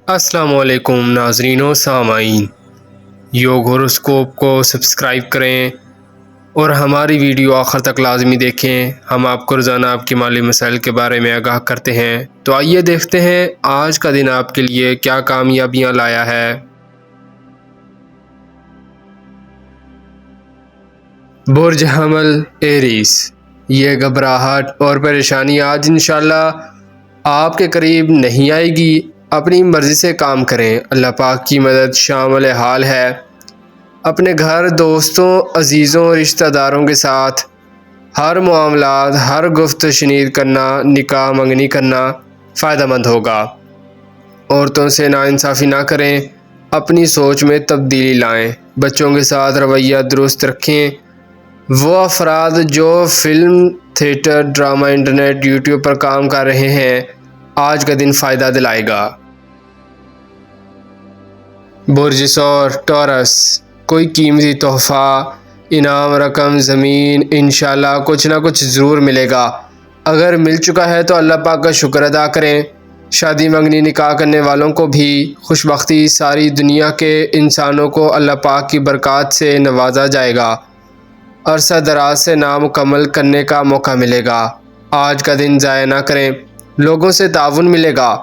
السلام علیکم ناظرین و سامعین، یوگ ہوروسکوپ کو سبسکرائب کریں اور ہماری ویڈیو آخر تک لازمی دیکھیں۔ ہم آپ کو روزانہ آپ کے مالی مسائل کے بارے میں آگاہ کرتے ہیں۔ تو آئیے دیکھتے ہیں آج کا دن آپ کے لیے کیا کامیابیاں لایا ہے۔ برج حمل ایریس، یہ گھبراہٹ اور پریشانی آج انشاءاللہ آپ کے قریب نہیں آئے گی۔ اپنی مرضی سے کام کریں، اللہ پاک کی مدد شامل حال ہے۔ اپنے گھر، دوستوں، عزیزوں، رشتہ داروں کے ساتھ ہر معاملات، ہر گفت و شنید کرنا، نکاح منگنی کرنا فائدہ مند ہوگا۔ عورتوں سے ناانصافی نہ کریں، اپنی سوچ میں تبدیلی لائیں۔ بچوں کے ساتھ رویہ درست رکھیں۔ وہ افراد جو film, theatre, drama, internet, YouTube پر کام کر رہے ہیں، آج کا دن فائدہ دلائے گا۔ برج ثور ٹورس، کوئی قیمتی تحفہ، انعام، رقم، زمین، انشاءاللہ کچھ نہ کچھ ضرور ملے گا۔ اگر مل چکا ہے تو اللہ پاک کا شکر ادا کریں۔ شادی منگنی نکاح کرنے والوں کو بھی خوش بختی، ساری دنیا کے انسانوں کو اللہ پاک کی برکات سے نوازا جائے گا۔ عرصہ دراز سے نامکمل کرنے کا موقع ملے گا۔ آج کا دن ضائع نہ کریں، لوگوں سے تعاون ملے گا۔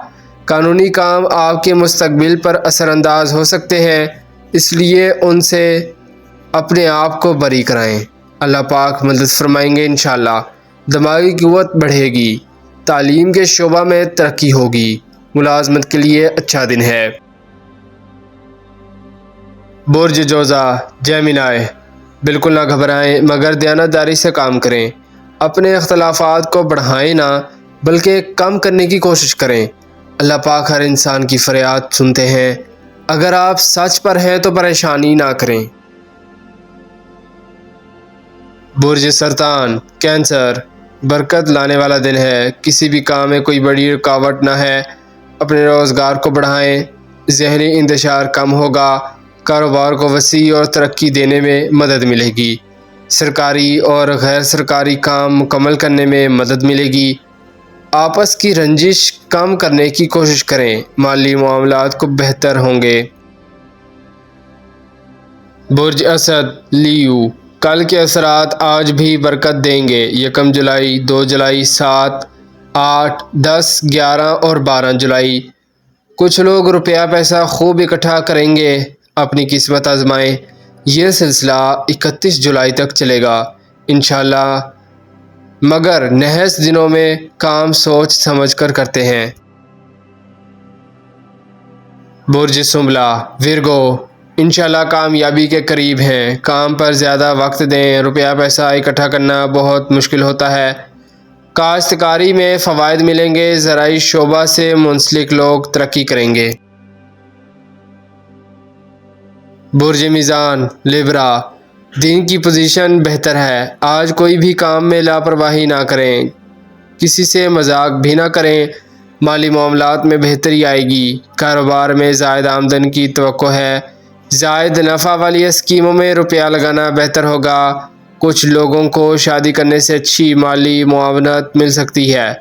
قانونی کام آپ کے مستقبل پر اثر انداز ہو سکتے ہیں، اس لیے ان سے اپنے آپ کو بری کرائیں۔ اللہ پاک مدد فرمائیں گے انشاءاللہ۔ دماغی قوت بڑھے گی، تعلیم کے شعبہ میں ترقی ہوگی، ملازمت کے لیے اچھا دن ہے۔ برج جوزا جیمنائی، بالکل نہ گھبرائیں مگر دیانتداری سے کام کریں۔ اپنے اختلافات کو بڑھائیں نہ بلکہ کم کرنے کی کوشش کریں۔ اللہ پاک ہر انسان کی فریاد سنتے ہیں۔ اگر آپ سچ پر ہیں تو پریشانی نہ کریں۔ برج سرطان کینسر، برکت لانے والا دن ہے، کسی بھی کام میں کوئی بڑی رکاوٹ نہ ہے۔ اپنے روزگار کو بڑھائیں، ذہنی انتشار کم ہوگا، کاروبار کو وسیع اور ترقی دینے میں مدد ملے گی۔ سرکاری اور غیر سرکاری کام مکمل کرنے میں مدد ملے گی۔ آپس کی رنجش کم کرنے کی کوشش کریں، مالی معاملات کو بہتر ہوں گے۔ برج اسد لیو، کل کے اثرات آج بھی برکت دیں گے۔ 1 جولائی، 2 جولائی، 7، 8، 10، 11 اور 12 جولائی۔ کچھ لوگ روپیہ پیسہ خوب اکٹھا کریں گے۔ اپنی قسمت آزمائیں، یہ سلسلہ 31 جولائی تک چلے گا انشاءاللہ، مگر نحس دنوں میں کام سوچ سمجھ کر کرتے ہیں۔ برج سنبلہ ورگو، انشاءاللہ کامیابی کے قریب ہیں۔ کام پر زیادہ وقت دیں، روپیہ پیسہ اکٹھا کرنا بہت مشکل ہوتا ہے۔ کاشتکاری میں فوائد ملیں گے، زرعی شعبہ سے منسلک لوگ ترقی کریں گے۔ برج میزان لیبرا، دین کی پوزیشن بہتر ہے۔ آج کوئی بھی کام میں لاپرواہی نہ کریں، کسی سے مذاق بھی نہ کریں۔ مالی معاملات میں بہتری آئے گی، کاروبار میں زائد آمدن کی توقع ہے۔ زائد نفع والی اسکیموں میں روپیہ لگانا بہتر ہوگا۔ کچھ لوگوں کو شادی کرنے سے اچھی مالی معاونت مل سکتی ہے۔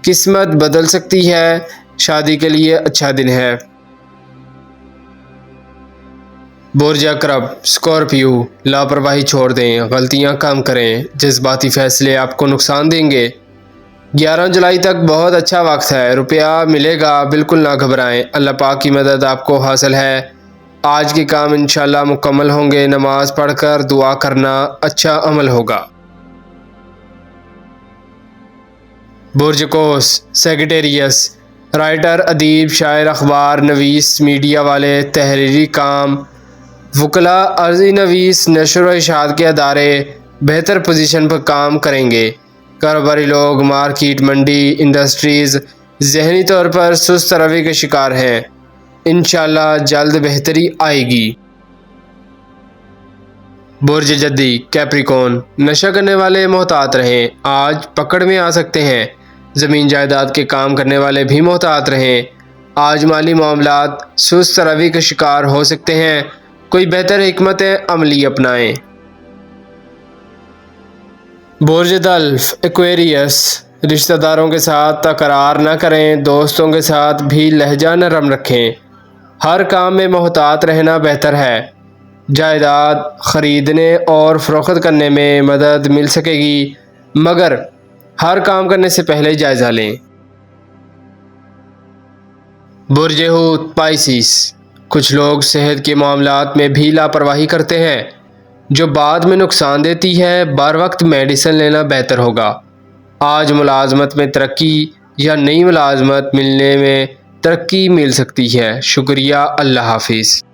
قسمت بدل سکتی ہے، شادی کے لیے اچھا دن ہے۔ برج عقرب اسکارپیو، لاپرواہی چھوڑ دیں، غلطیاں کم کریں، جذباتی فیصلے آپ کو نقصان دیں گے۔ 11 جولائی تک بہت اچھا وقت ہے، روپیہ ملے گا، بالکل نہ گھبرائیں، اللہ پاک کی مدد آپ کو حاصل ہے۔ آج کے کام انشاءاللہ مکمل ہوں گے، نماز پڑھ کر دعا کرنا اچھا عمل ہوگا۔ برج قوس سیگیٹیریس، رائٹر، ادیب، شاعر، اخبار نویس، میڈیا والے، تحریری کام، وکلاء، عرضی نویس، نشر و اشاعت کے ادارے بہتر پوزیشن پر کام کریں گے۔ کاروباری لوگ مارکیٹ، منڈی، انڈسٹریز ذہنی طور پر سست روی کے شکار ہیں، انشاءاللہ جلد بہتری آئے گی۔ برج جدی کیپریکون، نشہ کرنے والے محتاط رہیں، آج پکڑ میں آ سکتے ہیں۔ زمین جائیداد کے کام کرنے والے بھی محتاط رہیں، آج مالی معاملات سست روی کے شکار ہو سکتے ہیں، کوئی بہتر حکمت عملی اپنائیں۔ برج دلف ایکویریس، رشتہ داروں کے ساتھ تکرار نہ کریں، دوستوں کے ساتھ بھی لہجہ نرم رکھیں۔ ہر کام میں محتاط رہنا بہتر ہے۔ جائیداد خریدنے اور فروخت کرنے میں مدد مل سکے گی، مگر ہر کام کرنے سے پہلے جائزہ لیں۔ برج حوت پائسیس، کچھ لوگ صحت کے معاملات میں بھی لاپرواہی کرتے ہیں جو بعد میں نقصان دیتی ہے۔ بر وقت میڈیسن لینا بہتر ہوگا۔ آج ملازمت میں ترقی یا نئی ملازمت ملنے میں ترقی مل سکتی ہے۔ شکریہ، اللہ حافظ۔